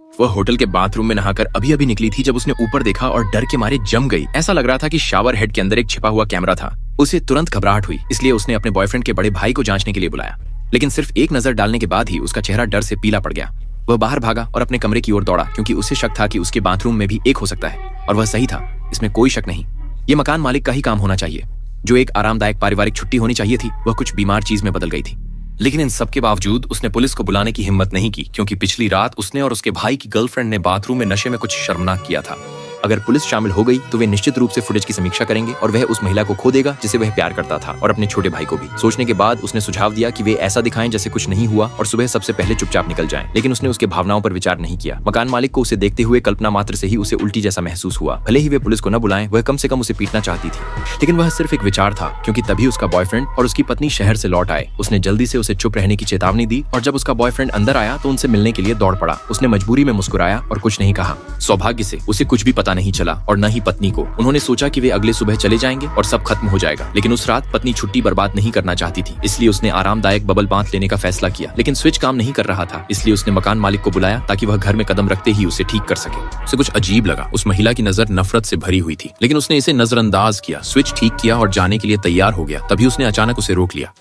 वह होटल के बाथरूम में नहाकर अभी अभी निकली थी जब उसने ऊपर देखा और डर के मारे जम गई। ऐसा लग रहा था कि शावर हेड के अंदर एक छिपा हुआ कैमरा था। उसे तुरंत घबराहट हुई, इसलिए उसने अपने बॉयफ्रेंड के बड़े भाई को जांचने के लिए बुलाया। लेकिन सिर्फ एक नजर डालने के बाद ही उसका चेहरा डर से पीला पड़ गया। वह बाहर भागा और अपने कमरे की ओर दौड़ा, क्योंकि उसे शक था कि उसके बाथरूम में भी एक हो सकता है। और वह सही था, इसमें कोई शक नहीं। ये मकान मालिक का ही काम होना चाहिए। जो एक आरामदायक पारिवारिक छुट्टी होनी चाहिए थी, वह कुछ बीमार चीज में बदल गई थी। लेकिन इन सब के बावजूद उसने पुलिस को बुलाने की हिम्मत नहीं की, क्योंकि पिछली रात उसने और उसके भाई की गर्लफ्रेंड ने बाथरूम में नशे में कुछ शर्मनाक किया था। अगर पुलिस शामिल हो गई तो वे निश्चित रूप से फुटेज की समीक्षा करेंगे और वह उस महिला को खो देगा जिसे वह प्यार करता था, और अपने छोटे भाई को भी। सोचने के बाद उसने सुझाव दिया कि वे ऐसा दिखाएं जैसे कुछ नहीं हुआ और सुबह सबसे पहले चुपचाप निकल जाएं। लेकिन उसने उसके भावनाओं पर विचार नहीं किया। मकान मालिक को उसे देखते हुए कल्पना मात्र से ही उसे उल्टी जैसा महसूस हुआ। भले ही वे पुलिस को न बुलाएं, वह कम से कम उसे पीटना चाहती थी। लेकिन वह सिर्फ एक विचार था, क्योंकि तभी उसका बॉयफ्रेंड और उसकी पत्नी शहर से लौट आए। उसने जल्दी से उसे चुप रहने की चेतावनी दी, और जब उसका बॉयफ्रेंड अंदर आया तो उनसे मिलने के लिए दौड़ पड़ा। उसने मजबूरी में मुस्कुराया और कुछ नहीं कहा। सौभाग्य से उसे कुछ भी पता नहीं चला, और न ही पत्नी को। उन्होंने सोचा कि वे अगले सुबह चले जाएंगे और सब खत्म हो जाएगा। लेकिन उस रात पत्नी छुट्टी बर्बाद नहीं करना चाहती थी, इसलिए उसने आरामदायक बबल बांथ लेने का फैसला किया। लेकिन स्विच काम नहीं कर रहा था, इसलिए उसने मकान मालिक को बुलाया ताकि वह घर में कदम रखते ही उसे ठीक कर सके। उसे कुछ अजीब लगा। उस महिला की नजर नफरत से भरी हुई थी, लेकिन उसने इसे नजरअंदाज किया, स्विच ठीक किया और जाने के लिए तैयार हो गया। तभी उसने अचानक उसे रोक लिया।